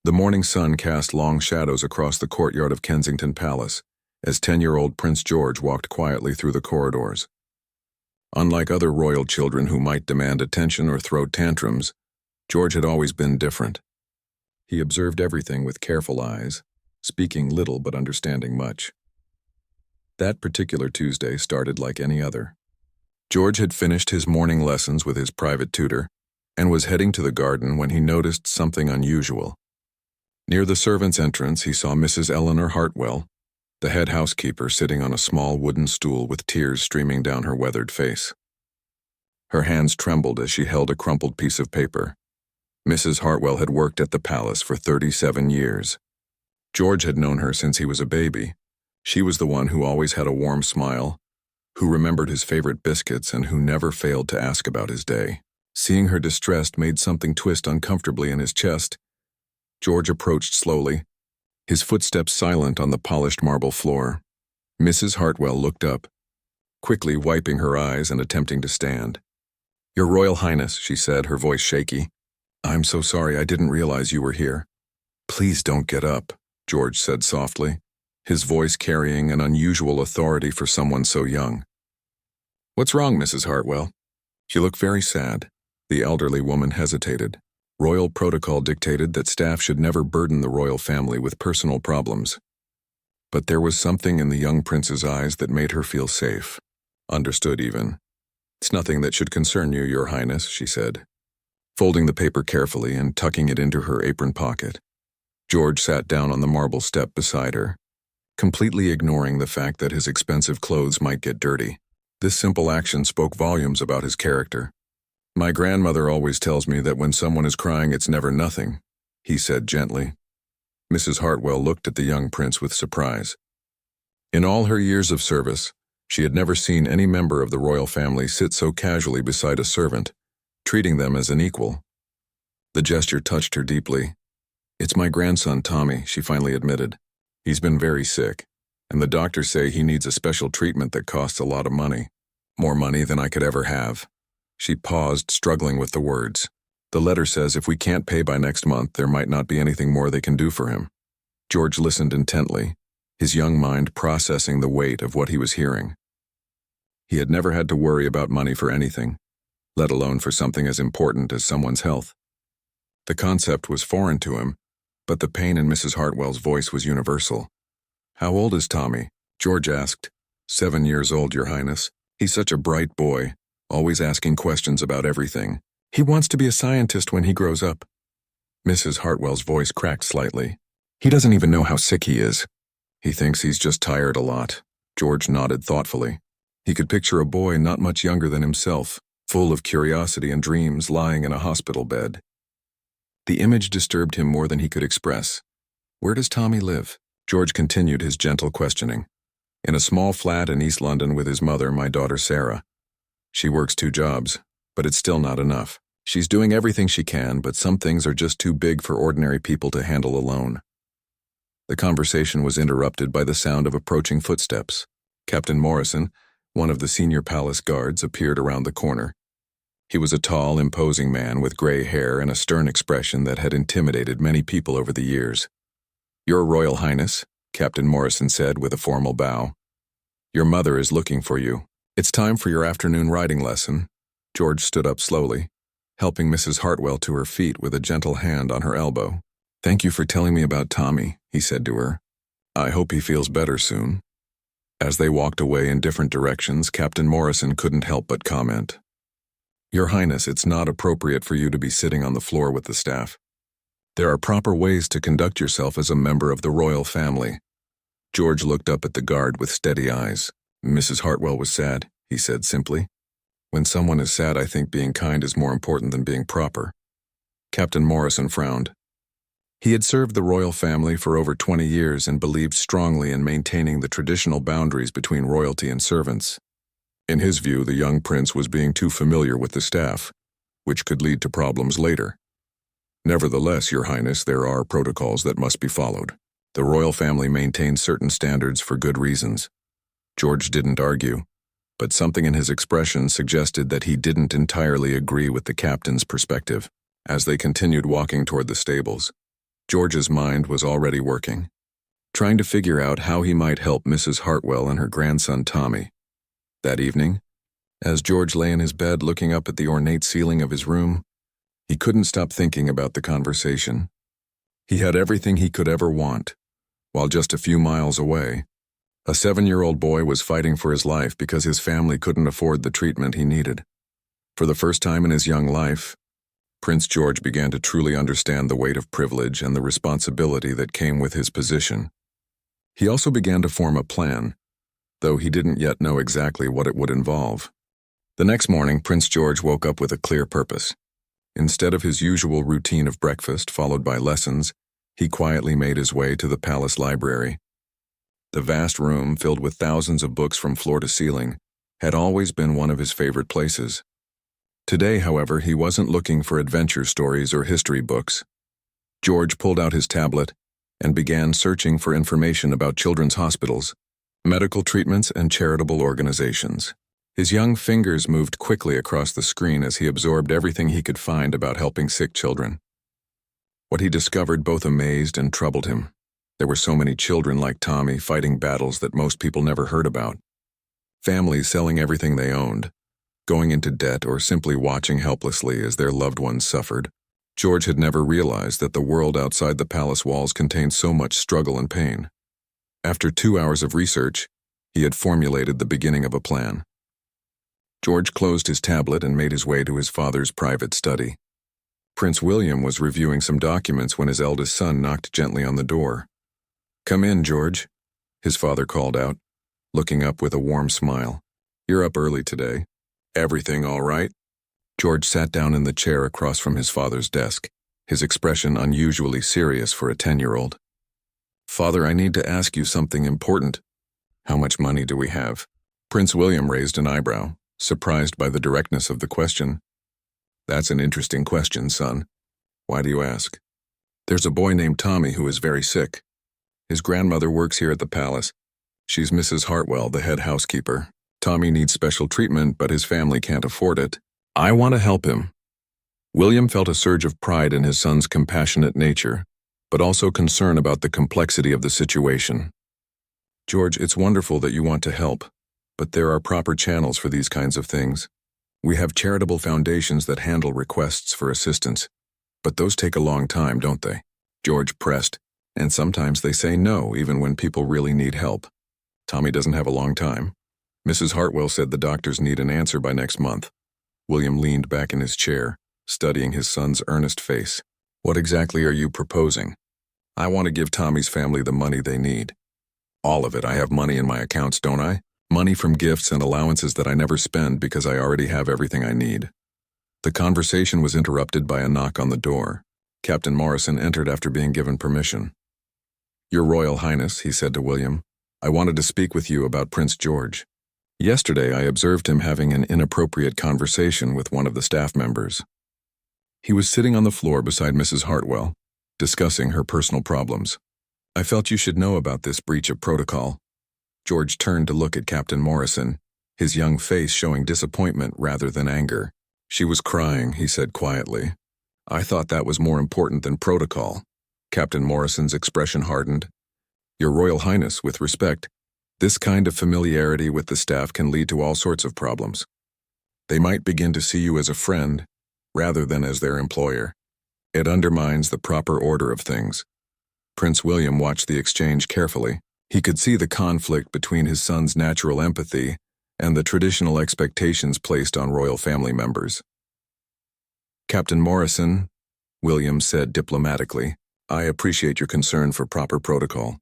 The morning sun cast long shadows across the courtyard of Kensington Palace as 10-year-old Prince George walked quietly through the corridors. Unlike other royal children who might demand attention or throw tantrums, George had always been different. He observed everything with careful eyes, speaking little but understanding much. That particular Tuesday started like any other. George had finished his morning lessons with his private tutor and was heading to the garden when he noticed something unusual. Near the servants' entrance, he saw Mrs. Eleanor Hartwell, the head housekeeper, sitting on a small wooden stool with tears streaming down her weathered face. Her hands trembled as she held a crumpled piece of paper. Mrs. Hartwell had worked at the palace for 37 years. George had known her since he was a baby. She was the one who always had a warm smile, who remembered his favorite biscuits, and who never failed to ask about his day. Seeing her distressed made something twist uncomfortably in his chest. George approached slowly, his footsteps silent on the polished marble floor. Mrs. Hartwell looked up, quickly wiping her eyes and attempting to stand. "Your Royal Highness," she said, her voice shaky. "I'm so sorry, I didn't realize you were here." "Please don't get up," George said softly, his voice carrying an unusual authority for someone so young. "What's wrong, Mrs. Hartwell?" "You look very sad." The elderly woman hesitated. Royal protocol dictated that staff should never burden the royal family with personal problems. But there was something in the young prince's eyes that made her feel safe. Understood even. "It's nothing that should concern you, Your Highness," she said, folding the paper carefully and tucking it into her apron pocket. George sat down on the marble step beside her, completely ignoring the fact that his expensive clothes might get dirty. This simple action spoke volumes about his character. "My grandmother always tells me that when someone is crying, it's never nothing," he said gently. Mrs. Hartwell looked at the young prince with surprise. In all her years of service, she had never seen any member of the royal family sit so casually beside a servant, treating them as an equal. The gesture touched her deeply. "It's my grandson, Tommy," she finally admitted. "He's been very sick, and the doctors say he needs a special treatment that costs a lot of money. More money than I could ever have." She paused, struggling with the words. "The letter says if we can't pay by next month, there might not be anything more they can do for him." George listened intently, his young mind processing the weight of what he was hearing. He had never had to worry about money for anything, let alone for something as important as someone's health. The concept was foreign to him, but the pain in Mrs. Hartwell's voice was universal. "How old is Tommy?" George asked. 7 years old, Your Highness. He's such a bright boy, always asking questions about everything. He wants to be a scientist when he grows up." Mrs. Hartwell's voice cracked slightly. "He doesn't even know how sick he is. He thinks he's just tired a lot." George nodded thoughtfully. He could picture a boy not much younger than himself, full of curiosity and dreams, lying in a hospital bed. The image disturbed him more than he could express. "Where does Tommy live?" George continued his gentle questioning. "In a small flat in East London with his mother, my daughter Sarah. She works 2 jobs, but it's still not enough. She's doing everything she can, but some things are just too big for ordinary people to handle alone." The conversation was interrupted by the sound of approaching footsteps. Captain Morrison, one of the senior palace guards, appeared around the corner. He was a tall, imposing man with gray hair and a stern expression that had intimidated many people over the years. "Your Royal Highness," Captain Morrison said with a formal bow. "Your mother is looking for you. It's time for your afternoon riding lesson." George stood up slowly, helping Mrs. Hartwell to her feet with a gentle hand on her elbow. "Thank you for telling me about Tommy," he said to her. "I hope he feels better soon." As they walked away in different directions, Captain Morrison couldn't help but comment. "Your Highness, it's not appropriate for you to be sitting on the floor with the staff. There are proper ways to conduct yourself as a member of the royal family." George looked up at the guard with steady eyes. "Mrs. Hartwell was sad," he said simply. "When someone is sad, I think being kind is more important than being proper." Captain Morrison frowned. He had served the royal family for over 20 years and believed strongly in maintaining the traditional boundaries between royalty and servants. In his view, the young prince was being too familiar with the staff, which could lead to problems later. "Nevertheless, Your Highness, there are protocols that must be followed. The royal family maintains certain standards for good reasons." George didn't argue, but something in his expression suggested that he didn't entirely agree with the captain's perspective. As they continued walking toward the stables, George's mind was already working, trying to figure out how he might help Mrs. Hartwell and her grandson Tommy. That evening, as George lay in his bed looking up at the ornate ceiling of his room, he couldn't stop thinking about the conversation. He had everything he could ever want, while just a few miles away, a 7-year-old boy was fighting for his life because his family couldn't afford the treatment he needed. For the first time in his young life, Prince George began to truly understand the weight of privilege and the responsibility that came with his position. He also began to form a plan, though he didn't yet know exactly what it would involve. The next morning, Prince George woke up with a clear purpose. Instead of his usual routine of breakfast followed by lessons, he quietly made his way to the palace library. The vast room, filled with thousands of books from floor to ceiling, had always been one of his favorite places. Today, however, he wasn't looking for adventure stories or history books. George pulled out his tablet and began searching for information about children's hospitals, medical treatments, and charitable organizations. His young fingers moved quickly across the screen as he absorbed everything he could find about helping sick children. What he discovered both amazed and troubled him. There were so many children like Tommy fighting battles that most people never heard about. Families selling everything they owned, going into debt, or simply watching helplessly as their loved ones suffered. George had never realized that the world outside the palace walls contained so much struggle and pain. After 2 hours of research, he had formulated the beginning of a plan. George closed his tablet and made his way to his father's private study. Prince William was reviewing some documents when his eldest son knocked gently on the door. "Come in, George," his father called out, looking up with a warm smile. "You're up early today. Everything all right?" George sat down in the chair across from his father's desk, his expression unusually serious for a 10-year-old. "Father, I need to ask you something important. How much money do we have?" Prince William raised an eyebrow, surprised by the directness of the question. "That's an interesting question, son. Why do you ask?" "There's a boy named Tommy who is very sick. His grandmother works here at the palace. She's Mrs. Hartwell, the head housekeeper. Tommy needs special treatment, but his family can't afford it. I want to help him." William felt a surge of pride in his son's compassionate nature, but also concern about the complexity of the situation. "George, it's wonderful that you want to help, but there are proper channels for these kinds of things. We have charitable foundations that handle requests for assistance, but those take a long time, don't they?" George pressed. "And sometimes they say no, even when people really need help. Tommy doesn't have a long time. Mrs. Hartwell said the doctors need an answer by next month." William leaned back in his chair, studying his son's earnest face. "What exactly are you proposing?" "I want to give Tommy's family the money they need. All of it. I have money in my accounts, don't I? Money from gifts and allowances that I never spend because I already have everything I need." The conversation was interrupted by a knock on the door. Captain Morrison entered after being given permission. "Your Royal Highness," he said to William, "I wanted to speak with you about Prince George. Yesterday I observed him having an inappropriate conversation with one of the staff members. He was sitting on the floor beside Mrs. Hartwell, discussing her personal problems. I felt you should know about this breach of protocol." George turned to look at Captain Morrison, his young face showing disappointment rather than anger. "She was crying," he said quietly. "I thought that was more important than protocol." Captain Morrison's expression hardened. "Your Royal Highness, with respect, this kind of familiarity with the staff can lead to all sorts of problems. They might begin to see you as a friend, rather than as their employer. It undermines the proper order of things." Prince William watched the exchange carefully. He could see the conflict between his son's natural empathy and the traditional expectations placed on royal family members. "Captain Morrison," William said diplomatically, "I appreciate your concern for proper protocol.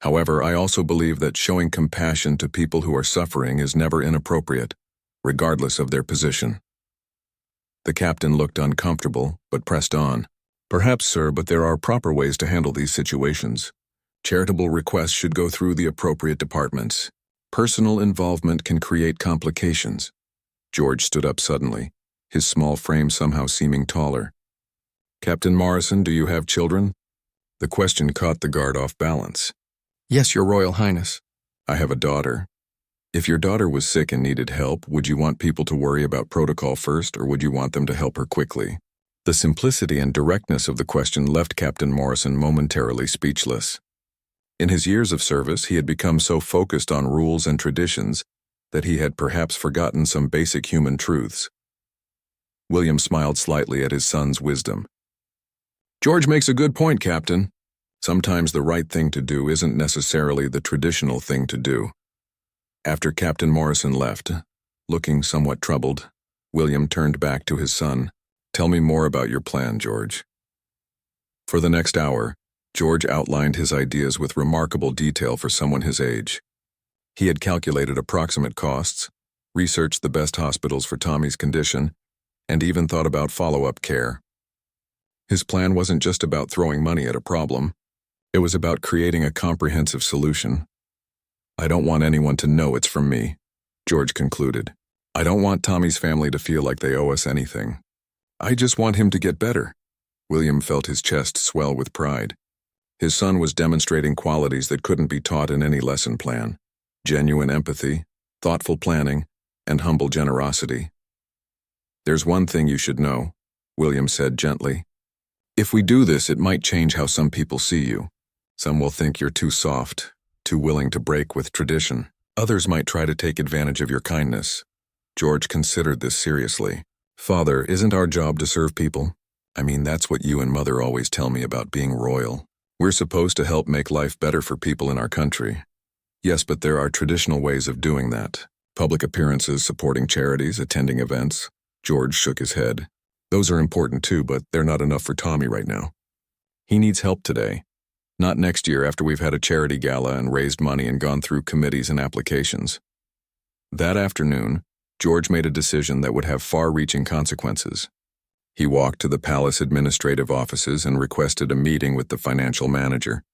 However, I also believe that showing compassion to people who are suffering is never inappropriate, regardless of their position." The captain looked uncomfortable, but pressed on. "Perhaps, sir, but there are proper ways to handle these situations. Charitable requests should go through the appropriate departments. Personal involvement can create complications." George stood up suddenly, his small frame somehow seeming taller. "Captain Morrison, do you have children?" The question caught the guard off balance. "Yes, Your Royal Highness." "I have a daughter. If your daughter was sick and needed help, would you want people to worry about protocol first, or would you want them to help her quickly?" The simplicity and directness of the question left Captain Morrison momentarily speechless. In his years of service, he had become so focused on rules and traditions that he had perhaps forgotten some basic human truths. William smiled slightly at his son's wisdom. "George makes a good point, Captain. Sometimes the right thing to do isn't necessarily the traditional thing to do." After Captain Morrison left, looking somewhat troubled, William turned back to his son. "Tell me more about your plan, George." For the next hour, George outlined his ideas with remarkable detail for someone his age. He had calculated approximate costs, researched the best hospitals for Tommy's condition, and even thought about follow-up care. His plan wasn't just about throwing money at a problem. It was about creating a comprehensive solution. "I don't want anyone to know it's from me," George concluded. "I don't want Tommy's family to feel like they owe us anything. I just want him to get better." William felt his chest swell with pride. His son was demonstrating qualities that couldn't be taught in any lesson plan: genuine empathy, thoughtful planning, and humble generosity. "There's one thing you should know," William said gently. "If we do this, it might change how some people see you. Some will think you're too soft, too willing to break with tradition. Others might try to take advantage of your kindness." George considered this seriously. "Father, isn't our job to serve people? I mean, that's what you and Mother always tell me about being royal. We're supposed to help make life better for people in our country." "Yes, but there are traditional ways of doing that. Public appearances, supporting charities, attending events." George shook his head. "Those are important too, but they're not enough for Tommy right now. He needs help today, not next year after we've had a charity gala and raised money and gone through committees and applications." That afternoon, George made a decision that would have far-reaching consequences. He walked to the palace administrative offices and requested a meeting with the financial manager.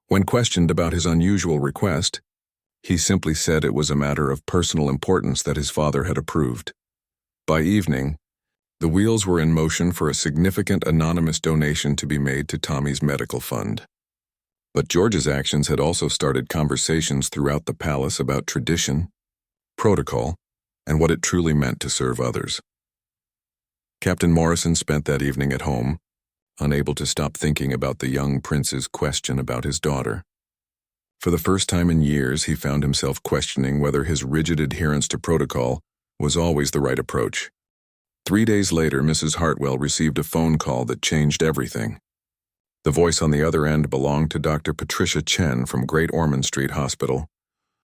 When questioned about his unusual request, he simply said it was a matter of personal importance that his father had approved. By evening, the wheels were in motion for a significant anonymous donation to be made to Tommy's medical fund. But George's actions had also started conversations throughout the palace about tradition, protocol, and what it truly meant to serve others. Captain Morrison spent that evening at home, unable to stop thinking about the young prince's question about his daughter. For the first time in years, he found himself questioning whether his rigid adherence to protocol was always the right approach. 3 days later, Mrs. Hartwell received a phone call that changed everything. The voice on the other end belonged to Dr. Patricia Chen from Great Ormond Street Hospital,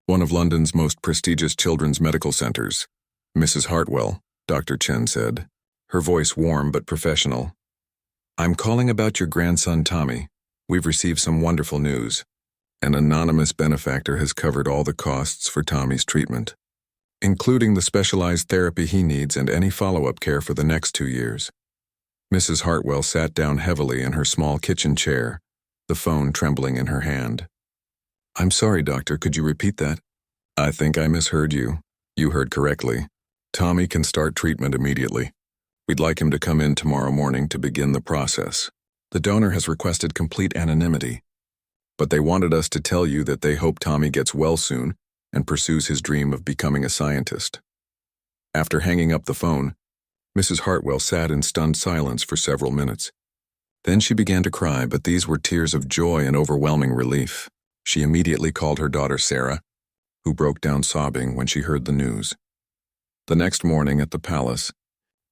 one of London's most prestigious children's medical centers. "Mrs. Hartwell," Dr. Chen said, her voice warm but professional. "I'm calling about your grandson Tommy. We've received some wonderful news. An anonymous benefactor has covered all the costs for Tommy's treatment, including the specialized therapy he needs and any follow-up care for the next 2 years." Mrs. Hartwell sat down heavily in her small kitchen chair, the phone trembling in her hand. "I'm sorry, doctor, could you repeat that?" "I think I misheard you. You heard correctly. Tommy can start treatment immediately. We'd like him to come in tomorrow morning to begin the process. The donor has requested complete anonymity, but they wanted us to tell you that they hope Tommy gets well soon and pursues his dream of becoming a scientist." After hanging up the phone, Mrs. Hartwell sat in stunned silence for several minutes. Then she began to cry, but these were tears of joy and overwhelming relief. She immediately called her daughter Sarah, who broke down sobbing when she heard the news. The next morning at the palace,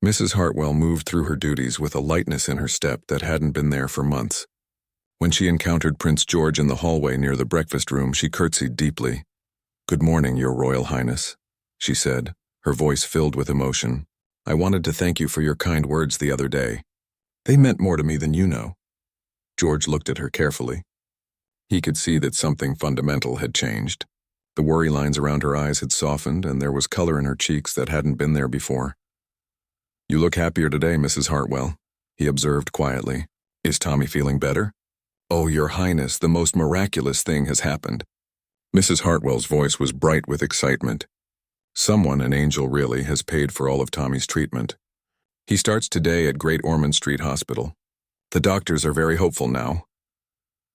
Mrs. Hartwell moved through her duties with a lightness in her step that hadn't been there for months. When she encountered Prince George in the hallway near the breakfast room, she curtsied deeply. "Good morning, Your Royal Highness," she said, her voice filled with emotion. "I wanted to thank you for your kind words the other day. They meant more to me than you know." George looked at her carefully. He could see that something fundamental had changed. The worry lines around her eyes had softened, and there was color in her cheeks that hadn't been there before. "You look happier today, Mrs. Hartwell," he observed quietly. "Is Tommy feeling better?" "Oh, Your Highness, the most miraculous thing has happened." Mrs. Hartwell's voice was bright with excitement. "Someone, an angel really, has paid for all of Tommy's treatment. He starts today at Great Ormond Street Hospital. The doctors are very hopeful now."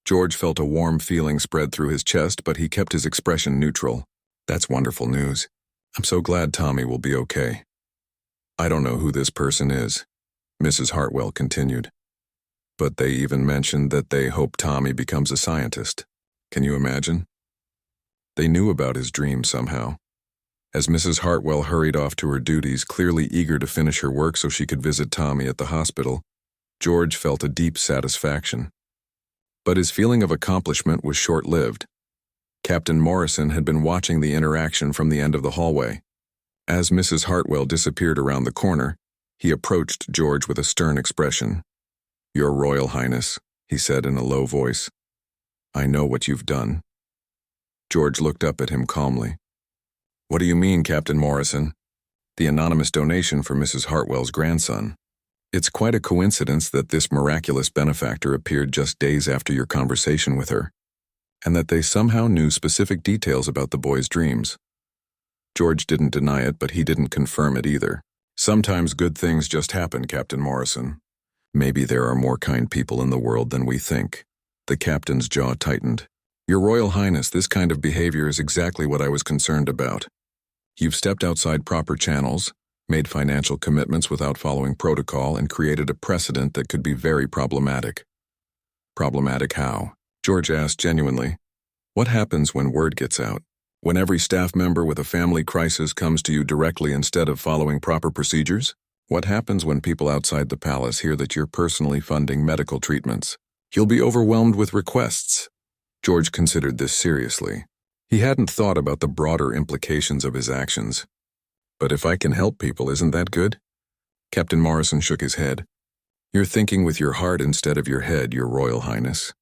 George felt a warm feeling spread through his chest, but he kept his expression neutral. "That's wonderful news. I'm so glad Tommy will be okay. I don't know who this person is. Mrs. Hartwell continued. But they even mentioned that they hope Tommy becomes a scientist. Can you imagine? They knew about his dream somehow. As Mrs. Hartwell hurried off to her duties, clearly eager to finish her work so she could visit Tommy at the hospital, George felt a deep satisfaction. But his feeling of accomplishment was short-lived. Captain Morrison had been watching the interaction from the end of the hallway. As Mrs. Hartwell disappeared around the corner, he approached George with a stern expression. "Your Royal Highness," he said in a low voice. "I know what you've done." George looked up at him calmly. "What do you mean, Captain Morrison?" "The anonymous donation for Mrs. Hartwell's grandson. It's quite a coincidence that this miraculous benefactor appeared just days after your conversation with her, and that they somehow knew specific details about the boy's dreams." George didn't deny it, but he didn't confirm it either. "Sometimes good things just happen, Captain Morrison. Maybe there are more kind people in the world than we think." The captain's jaw tightened. "Your Royal Highness, this kind of behavior is exactly what I was concerned about. You've stepped outside proper channels, made financial commitments without following protocol, and created a precedent that could be very problematic." "Problematic how?" George asked genuinely. "What happens when word gets out? When every staff member with a family crisis comes to you directly instead of following proper procedures? What happens when people outside the palace hear that you're personally funding medical treatments? You'll be overwhelmed with requests." George considered this seriously. He hadn't thought about the broader implications of his actions. "But if I can help people, isn't that good?" Captain Morrison shook his head. "You're thinking with your heart instead of your head, Your Royal Highness.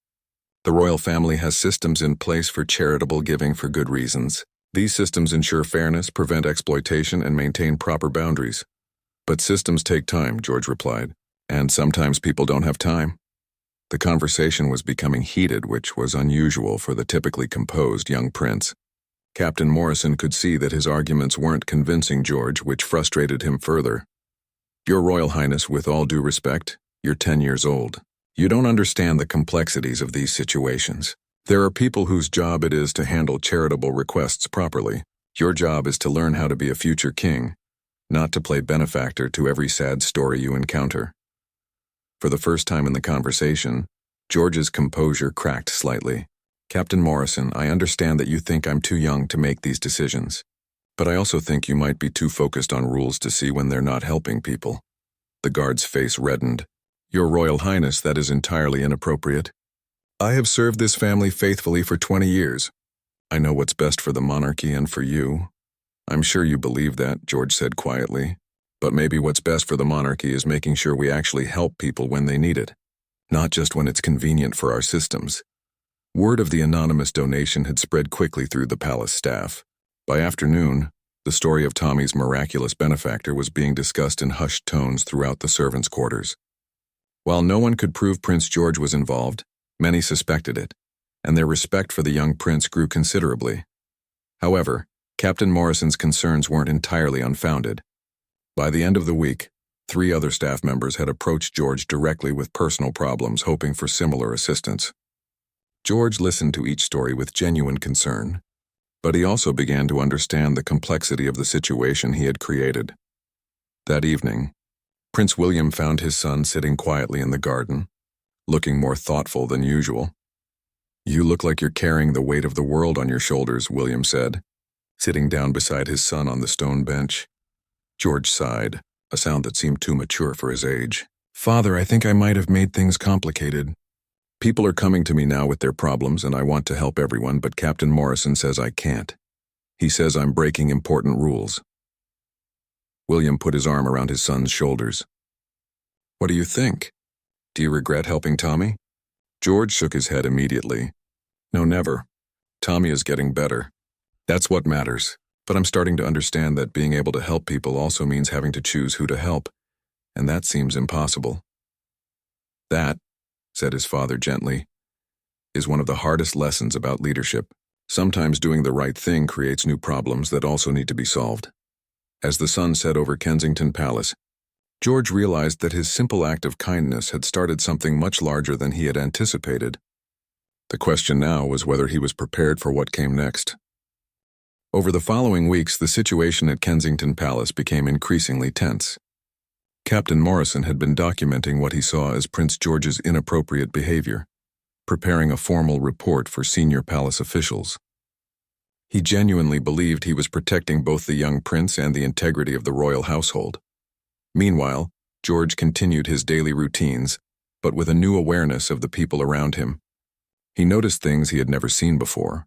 The royal family has systems in place for charitable giving for good reasons. These systems ensure fairness, prevent exploitation, and maintain proper boundaries. But systems take time," George replied, "and sometimes people don't have time." The conversation was becoming heated, which was unusual for the typically composed young prince. Captain Morrison could see that his arguments weren't convincing George, which frustrated him further. "Your Royal Highness, with all due respect, you're 10 years old. You don't understand the complexities of these situations. There are people whose job it is to handle charitable requests properly. Your job is to learn how to be a future king, not to play benefactor to every sad story you encounter." For the first time in the conversation, George's composure cracked slightly. "Captain Morrison, I understand that you think I'm too young to make these decisions. But I also think you might be too focused on rules to see when they're not helping people." The guard's face reddened. "Your Royal Highness, that is entirely inappropriate. I have served this family faithfully for 20 years. I know what's best for the monarchy and for you." "I'm sure you believe that," George said quietly. "But maybe what's best for the monarchy is making sure we actually help people when they need it, not just when it's convenient for our systems." Word of the anonymous donation had spread quickly through the palace staff. By afternoon, the story of Tommy's miraculous benefactor was being discussed in hushed tones throughout the servants' quarters. While no one could prove Prince George was involved, many suspected it, and their respect for the young prince grew considerably. However, Captain Morrison's concerns weren't entirely unfounded. By the end of the week, 3 other staff members had approached George directly with personal problems, hoping for similar assistance. George listened to each story with genuine concern, but he also began to understand the complexity of the situation he had created. That evening, Prince William found his son sitting quietly in the garden, looking more thoughtful than usual. "You look like you're carrying the weight of the world on your shoulders," William said, sitting down beside his son on the stone bench. George sighed, a sound that seemed too mature for his age. "Father, I think I might have made things complicated. People are coming to me now with their problems, and I want to help everyone, but Captain Morrison says I can't. He says I'm breaking important rules." William put his arm around his son's shoulders. "What do you think? Do you regret helping Tommy?" George shook his head immediately. "No, never. Tommy is getting better. That's what matters. But I'm starting to understand that being able to help people also means having to choose who to help, and that seems impossible." "That," said his father gently, "is one of the hardest lessons about leadership. Sometimes doing the right thing creates new problems that also need to be solved." As the sun set over Kensington Palace, George realized that his simple act of kindness had started something much larger than he had anticipated. The question now was whether he was prepared for what came next. Over the following weeks, the situation at Kensington Palace became increasingly tense. Captain Morrison had been documenting what he saw as Prince George's inappropriate behavior, preparing a formal report for senior palace officials. He genuinely believed he was protecting both the young prince and the integrity of the royal household. Meanwhile, George continued his daily routines, but with a new awareness of the people around him. He noticed things he had never seen before.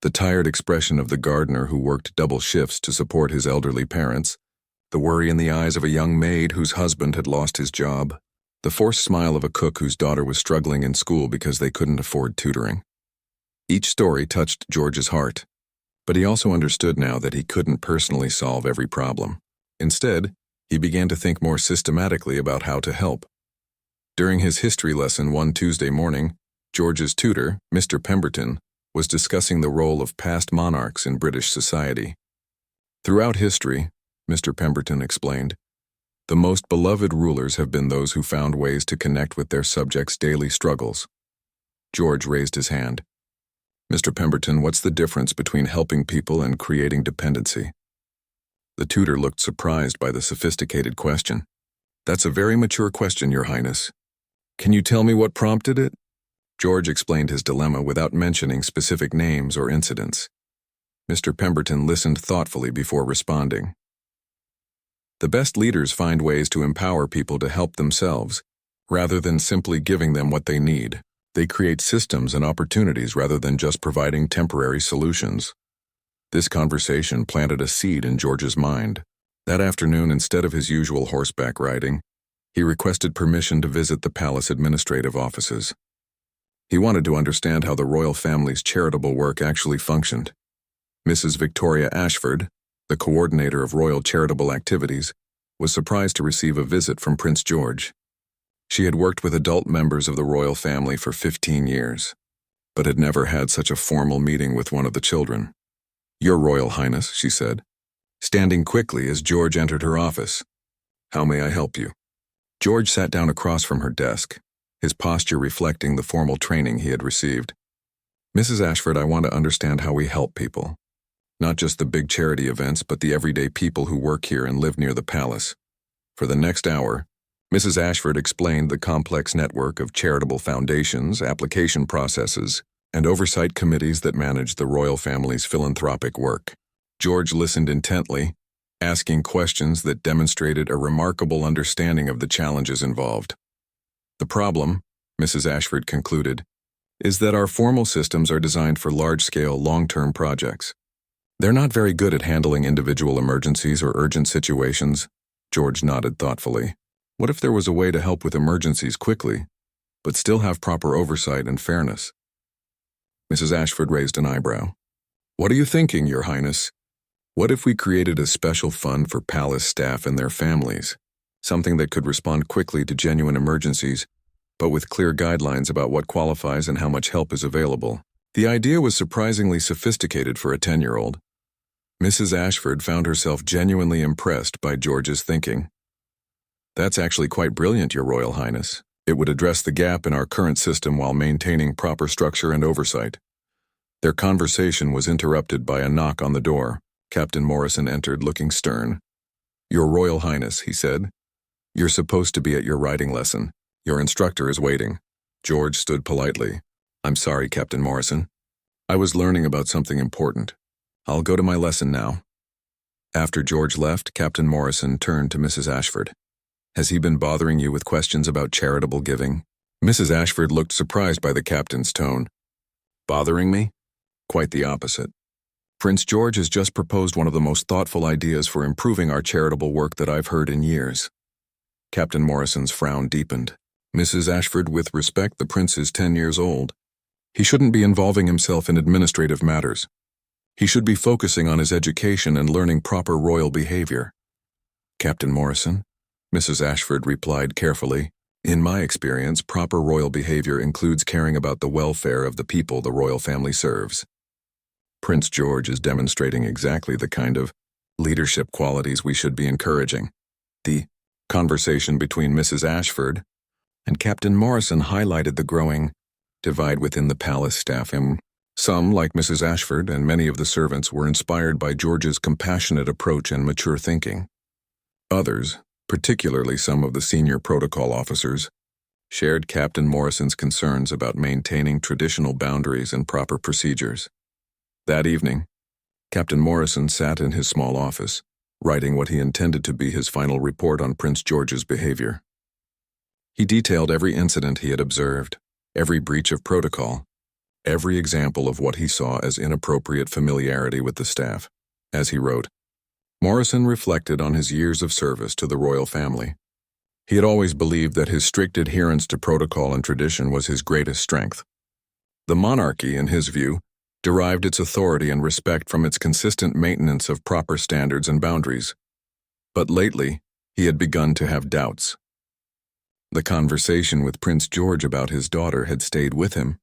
The tired expression of the gardener who worked double shifts to support his elderly parents, the worry in the eyes of a young maid whose husband had lost his job, the forced smile of a cook whose daughter was struggling in school because they couldn't afford tutoring. Each story touched George's heart, but he also understood now that he couldn't personally solve every problem. Instead, he began to think more systematically about how to help. During his history lesson one Tuesday morning, George's tutor, Mr. Pemberton, was discussing the role of past monarchs in British society. Throughout history, Mr. Pemberton explained, the most beloved rulers have been those who found ways to connect with their subjects' daily struggles. George raised his hand. Mr. Pemberton, what's the difference between helping people and creating dependency? The tutor looked surprised by the sophisticated question. That's a very mature question, Your Highness. Can you tell me what prompted it? George explained his dilemma without mentioning specific names or incidents. Mr. Pemberton listened thoughtfully before responding. The best leaders find ways to empower people to help themselves, rather than simply giving them what they need. They create systems and opportunities rather than just providing temporary solutions. This conversation planted a seed in George's mind. That afternoon, instead of his usual horseback riding, he requested permission to visit the palace administrative offices. He wanted to understand how the royal family's charitable work actually functioned. Mrs. Victoria Ashford, the coordinator of royal charitable activities, was surprised to receive a visit from Prince George. She had worked with adult members of the royal family for 15 years, but had never had such a formal meeting with one of the children. Your Royal Highness, she said, standing quickly as George entered her office. How may I help you? George sat down across from her desk, his posture reflecting the formal training he had received. Mrs. Ashford, I want to understand how we help people. Not just the big charity events, but the everyday people who work here and live near the palace. For the next hour, Mrs. Ashford explained the complex network of charitable foundations, application processes, and oversight committees that manage the royal family's philanthropic work. George listened intently, asking questions that demonstrated a remarkable understanding of the challenges involved. The problem, Mrs. Ashford concluded, is that our formal systems are designed for large-scale, long-term projects. They're not very good at handling individual emergencies or urgent situations. George nodded thoughtfully. What if there was a way to help with emergencies quickly, but still have proper oversight and fairness? Mrs. Ashford raised an eyebrow. What are you thinking, Your Highness? What if we created a special fund for palace staff and their families? Something that could respond quickly to genuine emergencies, but with clear guidelines about what qualifies and how much help is available. The idea was surprisingly sophisticated for a 10-year-old. Mrs. Ashford found herself genuinely impressed by George's thinking. That's actually quite brilliant, Your Royal Highness. It would address the gap in our current system while maintaining proper structure and oversight. Their conversation was interrupted by a knock on the door. Captain Morrison entered, looking stern. Your Royal Highness, he said. You're supposed to be at your riding lesson. Your instructor is waiting. George stood politely. I'm sorry, Captain Morrison. I was learning about something important. I'll go to my lesson now. After George left, Captain Morrison turned to Mrs. Ashford. Has he been bothering you with questions about charitable giving? Mrs. Ashford looked surprised by the captain's tone. Bothering me? Quite the opposite. Prince George has just proposed one of the most thoughtful ideas for improving our charitable work that I've heard in years. Captain Morrison's frown deepened. Mrs. Ashford, with respect, the prince is 10 years old. He shouldn't be involving himself in administrative matters. He should be focusing on his education and learning proper royal behavior. Captain Morrison, Mrs. Ashford replied carefully, in my experience, proper royal behavior includes caring about the welfare of the people the royal family serves. Prince George is demonstrating exactly the kind of leadership qualities we should be encouraging. The conversation between Mrs. Ashford and Captain Morrison highlighted the growing divide within the palace staff. Some, like Mrs. Ashford and many of the servants, were inspired by George's compassionate approach and mature thinking. Others, particularly some of the senior protocol officers, shared Captain Morrison's concerns about maintaining traditional boundaries and proper procedures. That evening, Captain Morrison sat in his small office, writing what he intended to be his final report on Prince George's behavior. He detailed every incident he had observed, every breach of protocol, every example of what he saw as inappropriate familiarity with the staff. As he wrote, Morrison reflected on his years of service to the royal family. He had always believed that his strict adherence to protocol and tradition was his greatest strength. The monarchy, in his view, derived its authority and respect from its consistent maintenance of proper standards and boundaries. But lately, he had begun to have doubts. The conversation with Prince George about his daughter had stayed with him.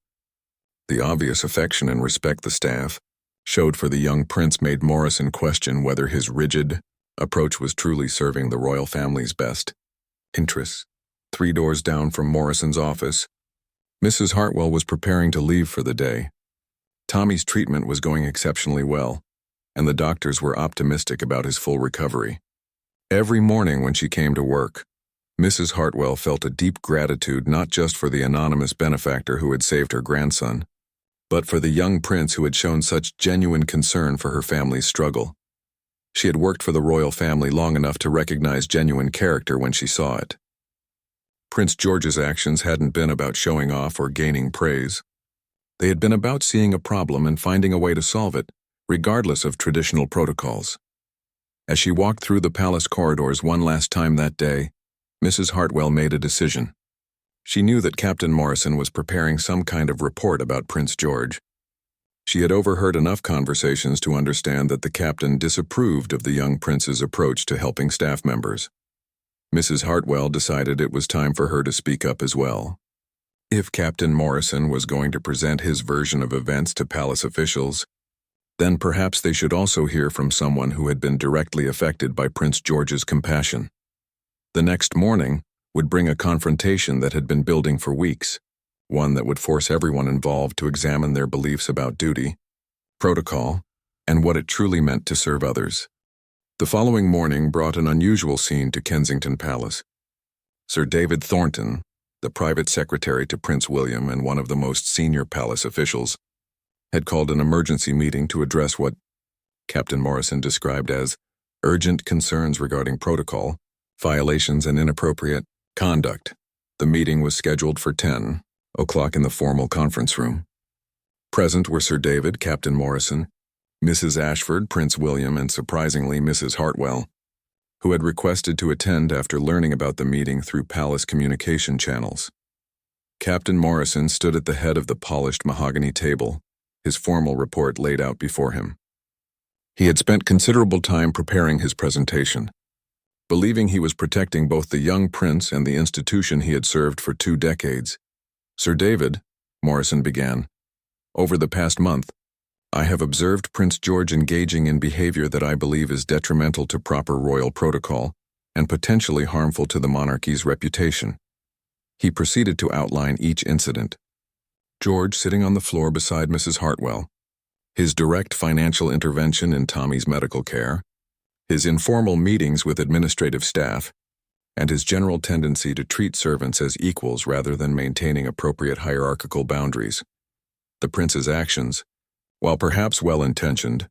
The obvious affection and respect the staff showed for the young prince made Morrison question whether his rigid approach was truly serving the royal family's best interests. 3 doors down from Morrison's office, Mrs. Hartwell was preparing to leave for the day. Tommy's treatment was going exceptionally well, and the doctors were optimistic about his full recovery. Every morning when she came to work, Mrs. Hartwell felt a deep gratitude not just for the anonymous benefactor who had saved her grandson, but for the young prince who had shown such genuine concern for her family's struggle. She had worked for the royal family long enough to recognize genuine character when she saw it. Prince George's actions hadn't been about showing off or gaining praise. They had been about seeing a problem and finding a way to solve it, regardless of traditional protocols. As she walked through the palace corridors one last time that day, Mrs. Hartwell made a decision. She knew that Captain Morrison was preparing some kind of report about Prince George. She had overheard enough conversations to understand that the captain disapproved of the young prince's approach to helping staff members. Mrs. Hartwell decided it was time for her to speak up as well. If Captain Morrison was going to present his version of events to palace officials, then perhaps they should also hear from someone who had been directly affected by Prince George's compassion. The next morning would bring a confrontation that had been building for weeks, one that would force everyone involved to examine their beliefs about duty, protocol, and what it truly meant to serve others. The following morning brought an unusual scene to Kensington Palace. Sir David Thornton, the private secretary to Prince William and one of the most senior palace officials, had called an emergency meeting to address what Captain Morrison described as urgent concerns regarding protocol, violations, and inappropriate conduct. The meeting was scheduled for 10 o'clock in the formal conference room. Present were Sir David, Captain Morrison, Mrs. Ashford, Prince William, and surprisingly Mrs. Hartwell, who had requested to attend after learning about the meeting through palace communication channels. Captain Morrison stood at the head of the polished mahogany table, his formal report laid out before him. He had spent considerable time preparing his presentation. Believing he was protecting both the young prince and the institution he had served for 2 decades. Sir David, Morrison began, over the past month, I have observed Prince George engaging in behavior that I believe is detrimental to proper royal protocol and potentially harmful to the monarchy's reputation. He proceeded to outline each incident. George sitting on the floor beside Mrs. Hartwell, his direct financial intervention in Tommy's medical care, his informal meetings with administrative staff, and his general tendency to treat servants as equals rather than maintaining appropriate hierarchical boundaries. The prince's actions, while perhaps well-intentioned,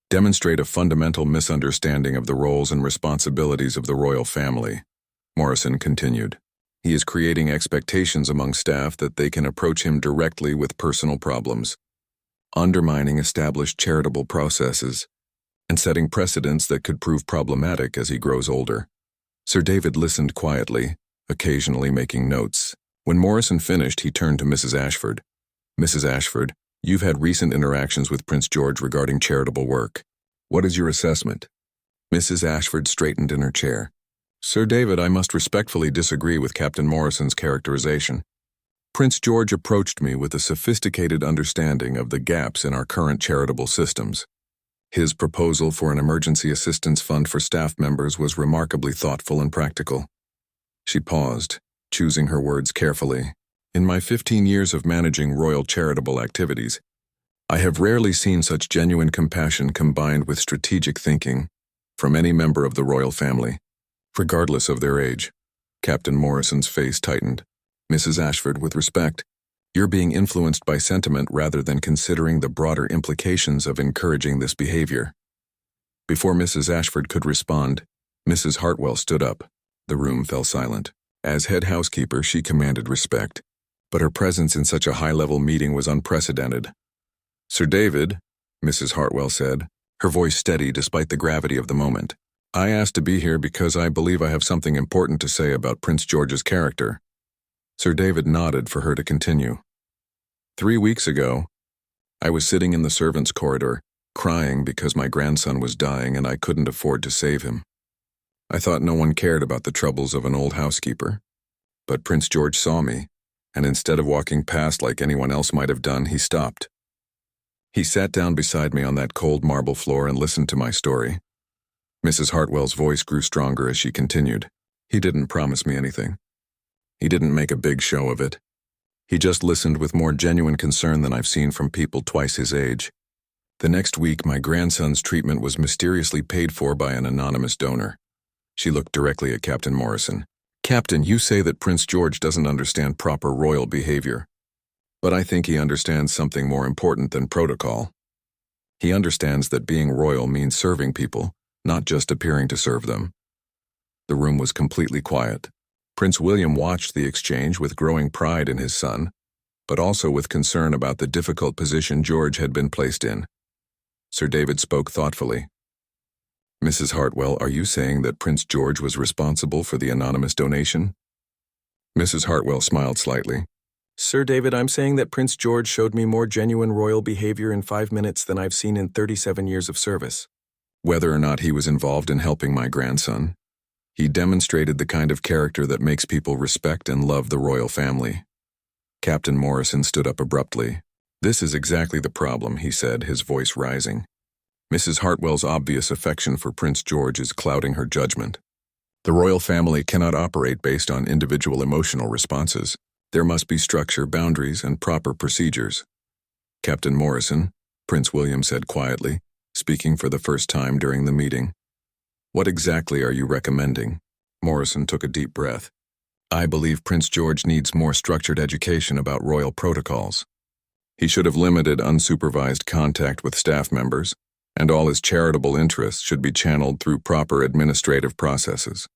demonstrate a fundamental misunderstanding of the roles and responsibilities of the royal family, Morrison continued. He is creating expectations among staff that they can approach him directly with personal problems, undermining established charitable processes, and setting precedents that could prove problematic as he grows older. Sir David listened quietly, occasionally making notes. When Morrison finished, he turned to Mrs. Ashford. Mrs. Ashford, you've had recent interactions with Prince George regarding charitable work. What is your assessment? Mrs. Ashford straightened in her chair. Sir David, I must respectfully disagree with Captain Morrison's characterization. Prince George approached me with a sophisticated understanding of the gaps in our current charitable systems. His proposal for an emergency assistance fund for staff members was remarkably thoughtful and practical. She paused, choosing her words carefully. In my 15 years of managing royal charitable activities, I have rarely seen such genuine compassion combined with strategic thinking from any member of the royal family. regardless of their age. Captain Morrison's face tightened. Mrs. Ashford, with respect, you're being influenced by sentiment rather than considering the broader implications of encouraging this behavior. Before Mrs. Ashford could respond, Mrs. Hartwell stood up. The room fell silent. As head housekeeper, she commanded respect, but her presence in such a high-level meeting was unprecedented. "Sir David," Mrs. Hartwell said, her voice steady despite the gravity of the moment, "I asked to be here because I believe I have something important to say about Prince George's character." Sir David nodded for her to continue. 3 weeks ago, I was sitting in the servants' corridor, crying because my grandson was dying and I couldn't afford to save him. I thought no one cared about the troubles of an old housekeeper. But Prince George saw me, and instead of walking past like anyone else might have done, he stopped. He sat down beside me on that cold marble floor and listened to my story. Mrs. Hartwell's voice grew stronger as she continued. He didn't promise me anything. He didn't make a big show of it. He just listened with more genuine concern than I've seen from people twice his age. The next week, my grandson's treatment was mysteriously paid for by an anonymous donor. She looked directly at Captain Morrison. "Captain, you say that Prince George doesn't understand proper royal behavior. But I think he understands something more important than protocol. He understands that being royal means serving people, not just appearing to serve them." The room was completely quiet. Prince William watched the exchange with growing pride in his son, but also with concern about the difficult position George had been placed in. Sir David spoke thoughtfully. "Mrs. Hartwell, are you saying that Prince George was responsible for the anonymous donation?" Mrs. Hartwell smiled slightly. "Sir David, I'm saying that Prince George showed me more genuine royal behavior in 5 minutes than I've seen in 37 years of service. Whether or not he was involved in helping my grandson, he demonstrated the kind of character that makes people respect and love the royal family." Captain Morrison stood up abruptly. "This is exactly the problem," he said, his voice rising. "Mrs. Hartwell's obvious affection for Prince George is clouding her judgment. The royal family cannot operate based on individual emotional responses. There must be structure, boundaries, and proper procedures." "Captain Morrison," Prince William said quietly, speaking for the first time during the meeting, "what exactly are you recommending?" Morrison took a deep breath. "I believe Prince George needs more structured education about royal protocols. He should have limited unsupervised contact with staff members, and all his charitable interests should be channeled through proper administrative processes.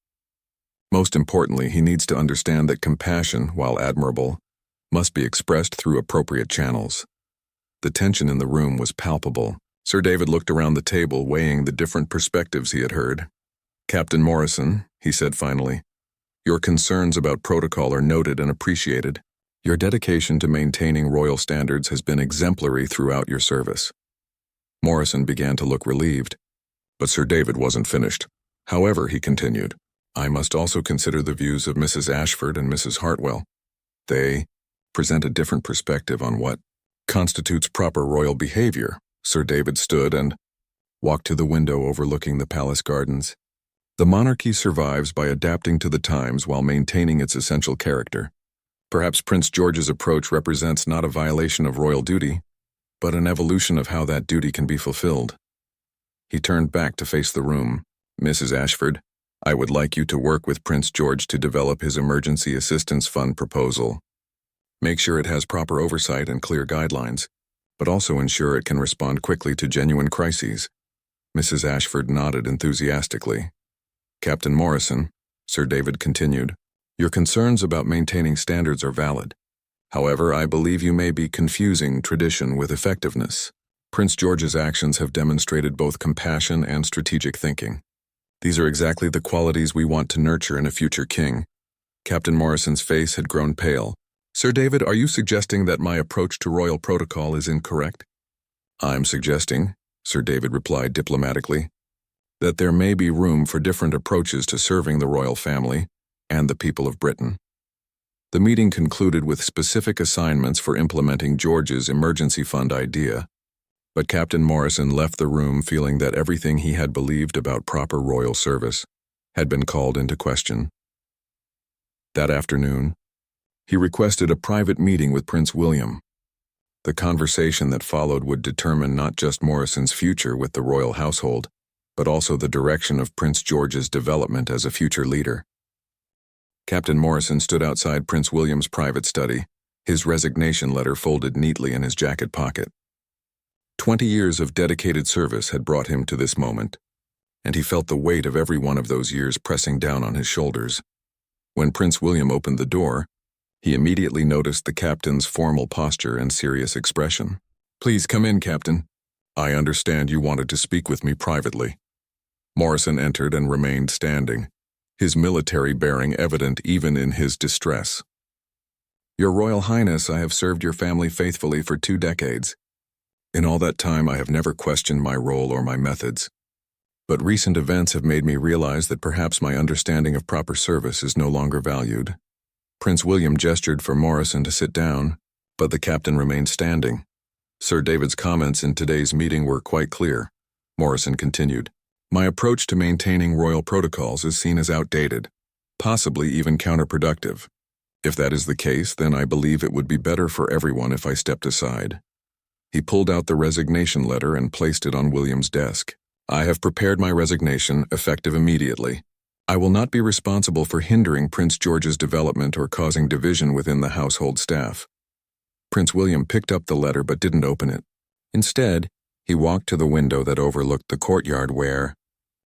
Most importantly, he needs to understand that compassion, while admirable, must be expressed through appropriate channels." The tension in the room was palpable. Sir David looked around the table, weighing the different perspectives he had heard. "Captain Morrison," he said finally, "your concerns about protocol are noted and appreciated. Your dedication to maintaining royal standards has been exemplary throughout your service." Morrison began to look relieved, but Sir David wasn't finished. "However," he continued, "I must also consider the views of Mrs. Ashford and Mrs. Hartwell. They present a different perspective on what constitutes proper royal behavior." Sir David stood and walked to the window overlooking the palace gardens. "The monarchy survives by adapting to the times while maintaining its essential character. Perhaps Prince George's approach represents not a violation of royal duty, but an evolution of how that duty can be fulfilled." He turned back to face the room. "Mrs. Ashford, I would like you to work with Prince George to develop his Emergency Assistance Fund proposal. Make sure it has proper oversight and clear guidelines, but also ensure it can respond quickly to genuine crises." Mrs. Ashford nodded enthusiastically. "Captain Morrison," Sir David continued, "your concerns about maintaining standards are valid. However, I believe you may be confusing tradition with effectiveness. Prince George's actions have demonstrated both compassion and strategic thinking. These are exactly the qualities we want to nurture in a future king." Captain Morrison's face had grown pale. "Sir David, are you suggesting that my approach to royal protocol is incorrect?" "I'm suggesting," Sir David replied diplomatically, "that there may be room for different approaches to serving the royal family and the people of Britain." The meeting concluded with specific assignments for implementing George's emergency fund idea, but Captain Morrison left the room feeling that everything he had believed about proper royal service had been called into question. That afternoon, he requested a private meeting with Prince William. The conversation that followed would determine not just Morrison's future with the royal household, but also the direction of Prince George's development as a future leader. Captain Morrison stood outside Prince William's private study, his resignation letter folded neatly in his jacket pocket. 20 years of dedicated service had brought him to this moment, and he felt the weight of every one of those years pressing down on his shoulders. When Prince William opened the door, he immediately noticed the captain's formal posture and serious expression. "Please come in, Captain. I understand you wanted to speak with me privately." Morrison entered and remained standing, his military bearing evident even in his distress. "Your Royal Highness, I have served your family faithfully for 2 decades. In all that time, I have never questioned my role or my methods. But recent events have made me realize that perhaps my understanding of proper service is no longer valued." Prince William gestured for Morrison to sit down, but the captain remained standing. Sir David's comments in today's meeting were quite clear. Morrison continued, "My approach to maintaining royal protocols is seen as outdated, possibly even counterproductive. If that is the case, then I believe it would be better for everyone if I stepped aside." He pulled out the resignation letter and placed it on William's desk. "I have prepared my resignation, effective immediately. I will not be responsible for hindering Prince George's development or causing division within the household staff." Prince William picked up the letter but didn't open it. Instead, he walked to the window that overlooked the courtyard where,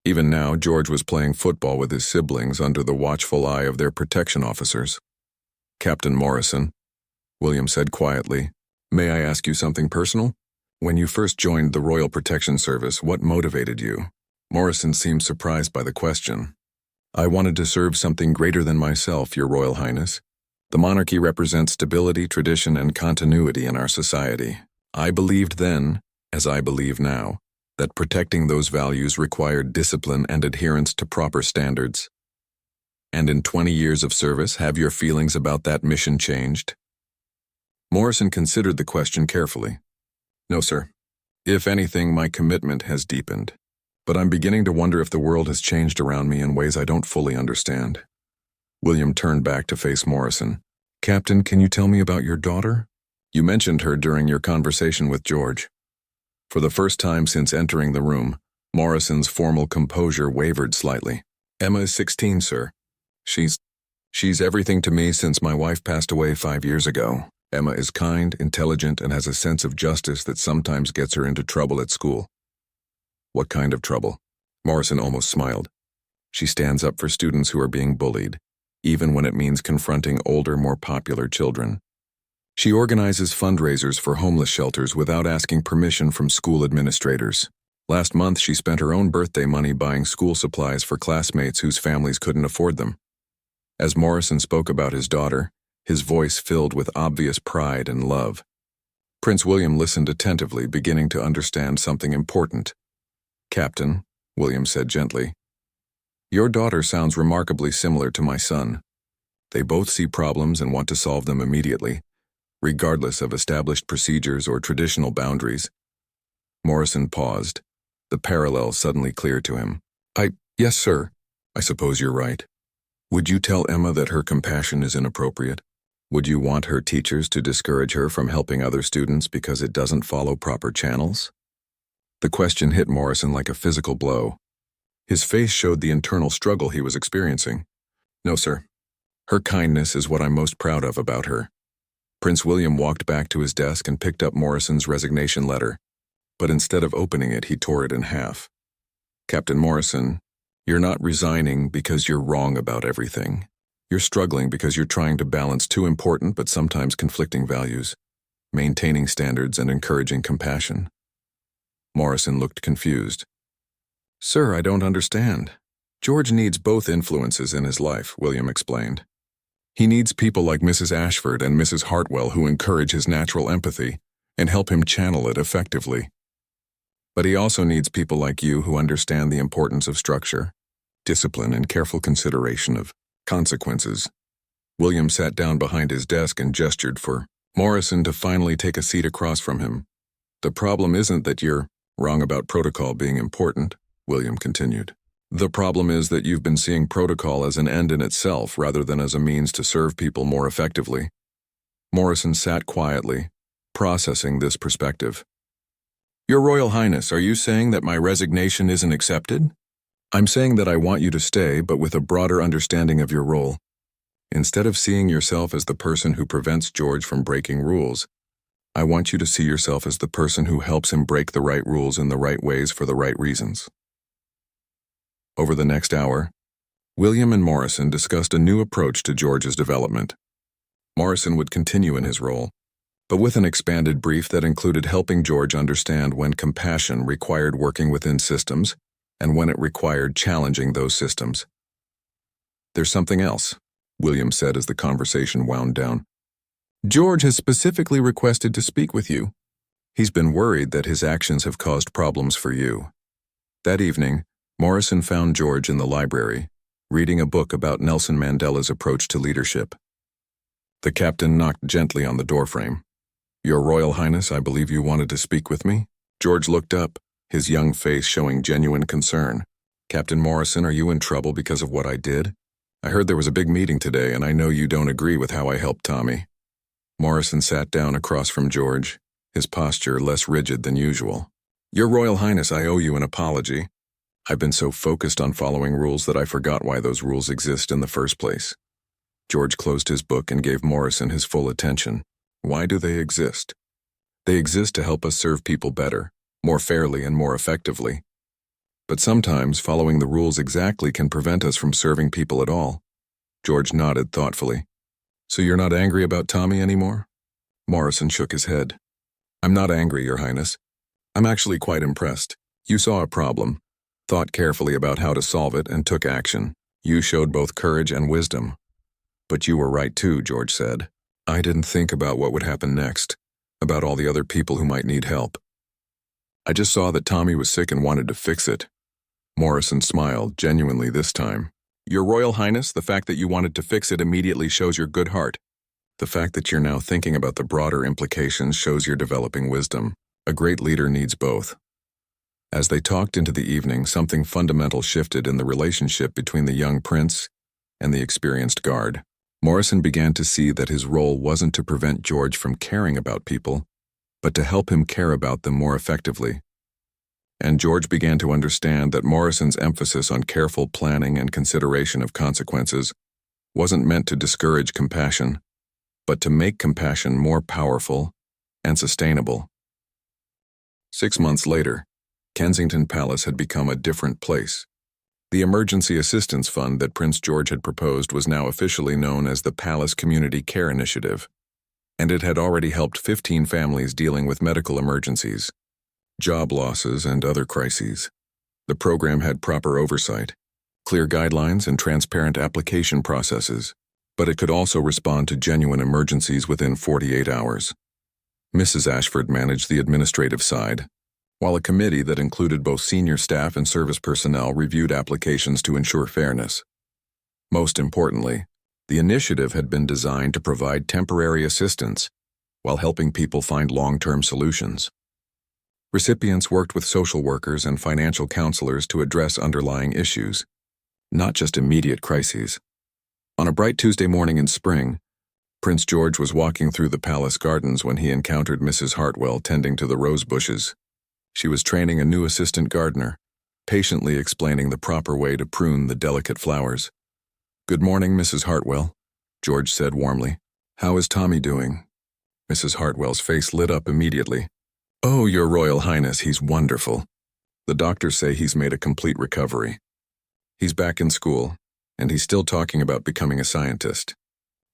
even now, George was playing football with his siblings under the watchful eye of their protection officers. "Captain Morrison," William said quietly, "may I ask you something personal? When you first joined the Royal Protection Service, what motivated you?" Morrison seemed surprised by the question. "I wanted to serve something greater than myself, Your Royal Highness. The monarchy represents stability, tradition, and continuity in our society. I believed then, as I believe now, that protecting those values required discipline and adherence to proper standards. And in 20 years of service, have your feelings about that mission changed?" Morrison considered the question carefully. "No, sir. If anything, my commitment has deepened. But I'm beginning to wonder if the world has changed around me in ways I don't fully understand." William turned back to face Morrison. "Captain, can you tell me about your daughter? You mentioned her during your conversation with George." For the first time since entering the room, Morrison's formal composure wavered slightly. "Emma is 16, sir. She's everything to me since my wife passed away 5 years ago. Emma is kind, intelligent, and has a sense of justice that sometimes gets her into trouble at school." "What kind of trouble?" Morrison almost smiled. "She stands up for students who are being bullied, even when it means confronting older, more popular children. She organizes fundraisers for homeless shelters without asking permission from school administrators. Last month, she spent her own birthday money buying school supplies for classmates whose families couldn't afford them." As Morrison spoke about his daughter, his voice filled with obvious pride and love. Prince William listened attentively, beginning to understand something important. "Captain," William said gently, "your daughter sounds remarkably similar to my son. They both see problems and want to solve them immediately, regardless of established procedures or traditional boundaries." Morrison paused, the parallel suddenly clear to him. Yes, sir. I suppose you're right. Would you tell Emma that her compassion is inappropriate? Would you want her teachers to discourage her from helping other students because it doesn't follow proper channels?" The question hit Morrison like a physical blow. His face showed the internal struggle he was experiencing. "No, sir. Her kindness is what I'm most proud of about her." Prince William walked back to his desk and picked up Morrison's resignation letter, but instead of opening it, he tore it in half. "Captain Morrison, you're not resigning because you're wrong about everything. You're struggling because you're trying to balance 2 important but sometimes conflicting values, maintaining standards and encouraging compassion." Morrison looked confused. "Sir, I don't understand." "George needs both influences in his life," William explained. "He needs people like Mrs. Ashford and Mrs. Hartwell who encourage his natural empathy and help him channel it effectively. But he also needs people like you who understand the importance of structure, discipline, and careful consideration of consequences." William sat down behind his desk and gestured for Morrison to finally take a seat across from him. "The problem isn't that you're wrong about protocol being important," William continued. "The problem is that you've been seeing protocol as an end in itself rather than as a means to serve people more effectively." Morrison sat quietly, processing this perspective. Your Royal Highness, are you saying that my resignation isn't accepted? I'm saying that I want you to stay, but with a broader understanding of your role. Instead of seeing yourself as the person who prevents George from breaking rules, I want you to see yourself as the person who helps him break the right rules in the right ways for the right reasons. Over the next hour, William and Morrison discussed a new approach to George's development. Morrison would continue in his role, but with an expanded brief that included helping George understand when compassion required working within systems and when it required challenging those systems. There's something else, William said as the conversation wound down. George has specifically requested to speak with you. He's been worried that his actions have caused problems for you. That evening, Morrison found George in the library, reading a book about Nelson Mandela's approach to leadership. The captain knocked gently on the doorframe. Your Royal Highness, I believe you wanted to speak with me? George looked up, his young face showing genuine concern. Captain Morrison, are you in trouble because of what I did? I heard there was a big meeting today, and I know you don't agree with how I helped Tommy. Morrison sat down across from George, his posture less rigid than usual. Your Royal Highness, I owe you an apology. I've been so focused on following rules that I forgot why those rules exist in the first place. George closed his book and gave Morrison his full attention. Why do they exist? They exist to help us serve people better, more fairly and more effectively. But sometimes following the rules exactly can prevent us from serving people at all. George nodded thoughtfully. So you're not angry about Tommy anymore? Morrison shook his head. I'm not angry, Your Highness. I'm actually quite impressed. You saw a problem, thought carefully about how to solve it, and took action. You showed both courage and wisdom. But you were right too, George said. I didn't think about what would happen next, about all the other people who might need help. I just saw that Tommy was sick and wanted to fix it. Morrison smiled, genuinely this time. Your Royal Highness, the fact that you wanted to fix it immediately shows your good heart. The fact that you're now thinking about the broader implications shows you're developing wisdom. A great leader needs both. As they talked into the evening, something fundamental shifted in the relationship between the young prince and the experienced guard. Morrison began to see that his role wasn't to prevent George from caring about people, but to help him care about them more effectively. And George began to understand that Morrison's emphasis on careful planning and consideration of consequences wasn't meant to discourage compassion, but to make compassion more powerful and sustainable. 6 months later, Kensington Palace had become a different place. The Emergency Assistance Fund that Prince George had proposed was now officially known as the Palace Community Care Initiative, and it had already helped 15 families dealing with medical emergencies, job losses, and other crises. The program had proper oversight, clear guidelines, and transparent application processes, but it could also respond to genuine emergencies within 48 hours. Mrs. Ashford managed the administrative side, while a committee that included both senior staff and service personnel reviewed applications to ensure fairness. Most importantly, the initiative had been designed to provide temporary assistance while helping people find long-term solutions. Recipients worked with social workers and financial counselors to address underlying issues, not just immediate crises. On a bright Tuesday morning in spring, Prince George was walking through the palace gardens when he encountered Mrs. Hartwell tending to the rose bushes. She was training a new assistant gardener, patiently explaining the proper way to prune the delicate flowers. Good morning, Mrs. Hartwell, George said warmly. How is Tommy doing? Mrs. Hartwell's face lit up immediately. Oh, Your Royal Highness, he's wonderful. The doctors say he's made a complete recovery. He's back in school, and he's still talking about becoming a scientist.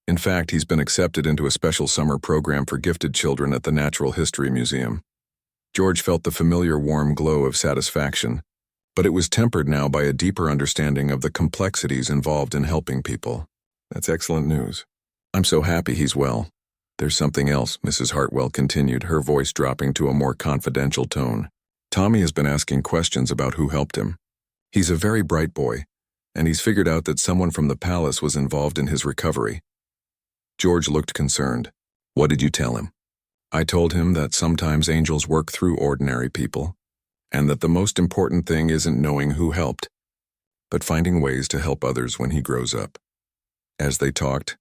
In fact, he's been accepted into a special summer program for gifted children at the Natural History Museum. George felt the familiar warm glow of satisfaction, but it was tempered now by a deeper understanding of the complexities involved in helping people. That's excellent news. I'm so happy he's well. There's something else, Mrs. Hartwell continued, her voice dropping to a more confidential tone. Tommy has been asking questions about who helped him. He's a very bright boy, and he's figured out that someone from the palace was involved in his recovery. George looked concerned. What did you tell him? I told him that sometimes angels work through ordinary people, and that the most important thing isn't knowing who helped, but finding ways to help others when he grows up. As they talked,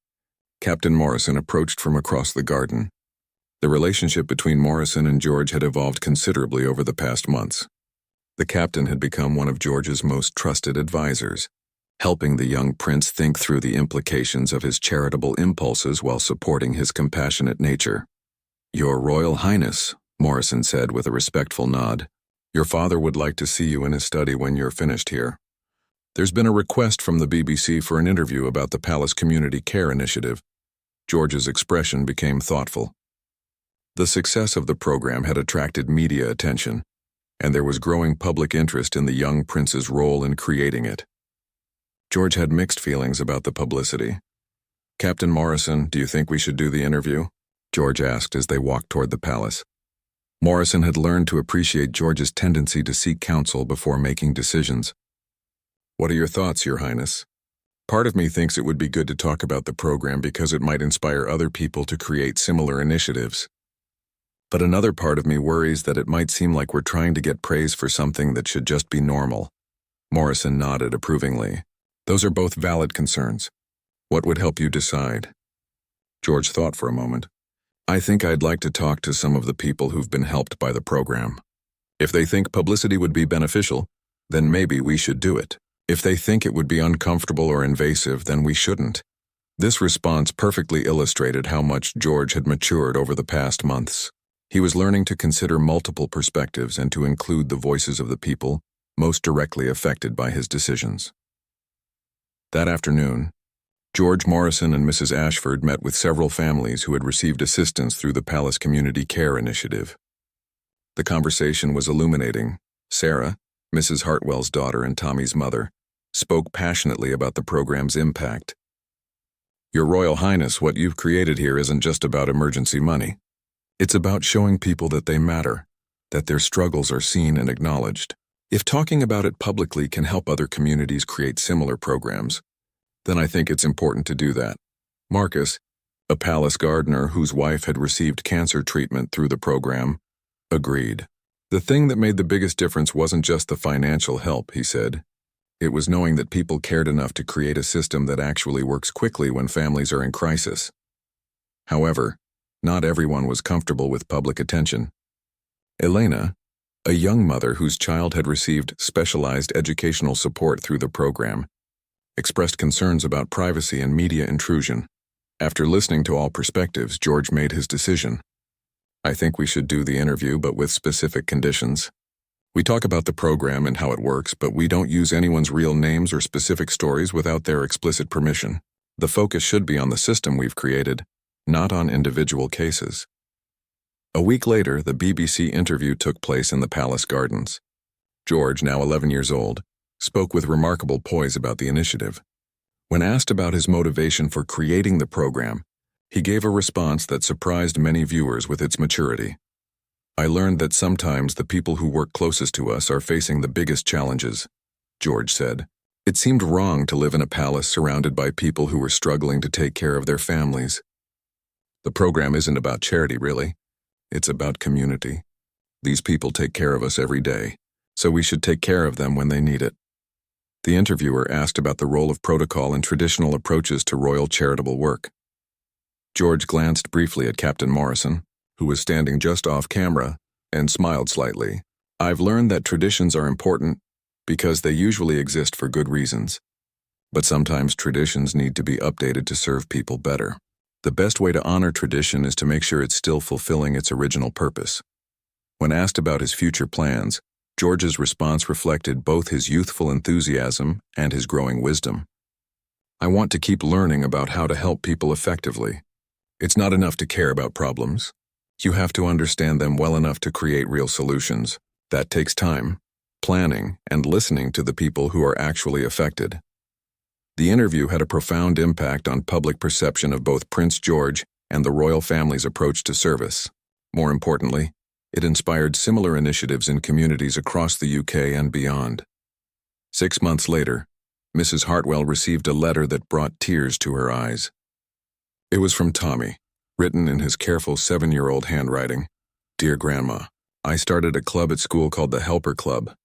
Captain Morrison approached from across the garden. The relationship between Morrison and George had evolved considerably over the past months. The captain had become one of George's most trusted advisors, helping the young prince think through the implications of his charitable impulses while supporting his compassionate nature. "Your Royal Highness," Morrison said with a respectful nod, "your father would like to see you in his study when you're finished here. There's been a request from the BBC for an interview about the Palace Community Care Initiative." George's expression became thoughtful. The success of the program had attracted media attention, and there was growing public interest in the young prince's role in creating it. George had mixed feelings about the publicity. "Captain Morrison, do you think we should do the interview?" George asked as they walked toward the palace. Morrison had learned to appreciate George's tendency to seek counsel before making decisions. "What are your thoughts, Your Highness? Part of me thinks it would be good to talk about the program because it might inspire other people to create similar initiatives. But another part of me worries that it might seem like we're trying to get praise for something that should just be normal." Morrison nodded approvingly. "Those are both valid concerns. What would help you decide?" George thought for a moment. "I think I'd like to talk to some of the people who've been helped by the program. If they think publicity would be beneficial, then maybe we should do it. If they think it would be uncomfortable or invasive, then we shouldn't." This response perfectly illustrated how much George had matured over the past months. He was learning to consider multiple perspectives and to include the voices of the people most directly affected by his decisions. That afternoon, George Morrison and Mrs. Ashford met with several families who had received assistance through the Palace Community Care Initiative. The conversation was illuminating. Sarah, Mrs. Hartwell's daughter and Tommy's mother, spoke passionately about the program's impact. "Your Royal Highness, what you've created here isn't just about emergency money. It's about showing people that they matter, that their struggles are seen and acknowledged. If talking about it publicly can help other communities create similar programs, then I think it's important to do that." Marcus, a palace gardener whose wife had received cancer treatment through the program, agreed. "The thing that made the biggest difference wasn't just the financial help," he said. "It was knowing that people cared enough to create a system that actually works quickly when families are in crisis." However, not everyone was comfortable with public attention. Elena, a young mother whose child had received specialized educational support through the program, expressed concerns about privacy and media intrusion. After listening to all perspectives, George made his decision. "I think we should do the interview, but with specific conditions. We talk about the program and how it works, but we don't use anyone's real names or specific stories without their explicit permission. The focus should be on the system we've created, not on individual cases." A week later, the BBC interview took place in the palace gardens. George, now 11 years old, spoke with remarkable poise about the initiative. When asked about his motivation for creating the program, he gave a response that surprised many viewers with its maturity. "I learned that sometimes the people who work closest to us are facing the biggest challenges," George said. "It seemed wrong to live in a palace surrounded by people who were struggling to take care of their families. The program isn't about charity, really. It's about community. These people take care of us every day, so we should take care of them when they need it." The interviewer asked about the role of protocol and traditional approaches to royal charitable work. George glanced briefly at Captain Morrison, who was standing just off camera, and smiled slightly. "I've learned that traditions are important because they usually exist for good reasons. But sometimes traditions need to be updated to serve people better. The best way to honor tradition is to make sure it's still fulfilling its original purpose." When asked about his future plans, George's response reflected both his youthful enthusiasm and his growing wisdom. "I want to keep learning about how to help people effectively. It's not enough to care about problems. You have to understand them well enough to create real solutions. That takes time, planning, and listening to the people who are actually affected." The interview had a profound impact on public perception of both Prince George and the royal family's approach to service. More importantly, it inspired similar initiatives in communities across the UK and beyond. 6 months later, Mrs. Hartwell received a letter that brought tears to her eyes. It was from Tommy, written in his careful 7-year-old handwriting. "Dear Grandma, I started a club at school called the Helper Club.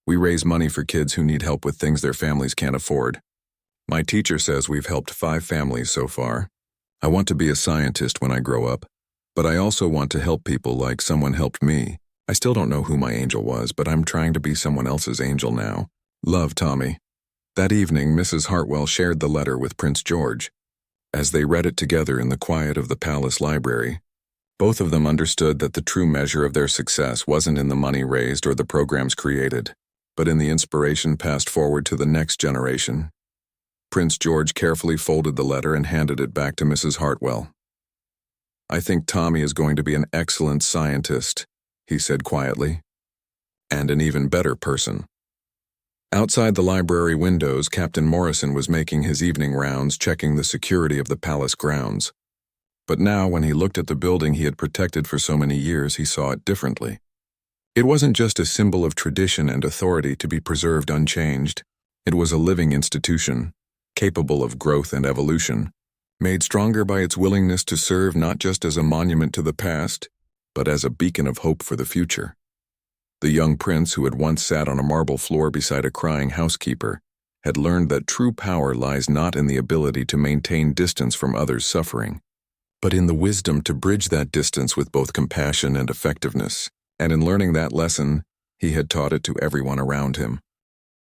We raise money for kids who need help with things their families can't afford. My teacher says we've helped 5 families so far. I want to be a scientist when I grow up, But I also want to help people like someone helped me. I still don't know who my angel was, but I'm trying to be someone else's angel now. Love, Tommy. That evening, Mrs. Hartwell shared the letter with Prince George. As they read it together in the quiet of the palace library, both of them understood that the true measure of their success wasn't in the money raised or the programs created, but in the inspiration passed forward to the next generation. Prince George carefully folded the letter and handed it back to Mrs. Hartwell. "I think Tommy is going to be an excellent scientist," he said quietly, "and an even better person." Outside the library windows, Captain Morrison was making his evening rounds, checking the security of the palace grounds. But now, when he looked at the building he had protected for so many years, he saw it differently. It wasn't just a symbol of tradition and authority to be preserved unchanged. It was a living institution, capable of growth and evolution, made stronger by its willingness to serve not just as a monument to the past, but as a beacon of hope for the future. The young prince, who had once sat on a marble floor beside a crying housekeeper, had learned that true power lies not in the ability to maintain distance from others' suffering, but in the wisdom to bridge that distance with both compassion and effectiveness. And in learning that lesson, he had taught it to everyone around him.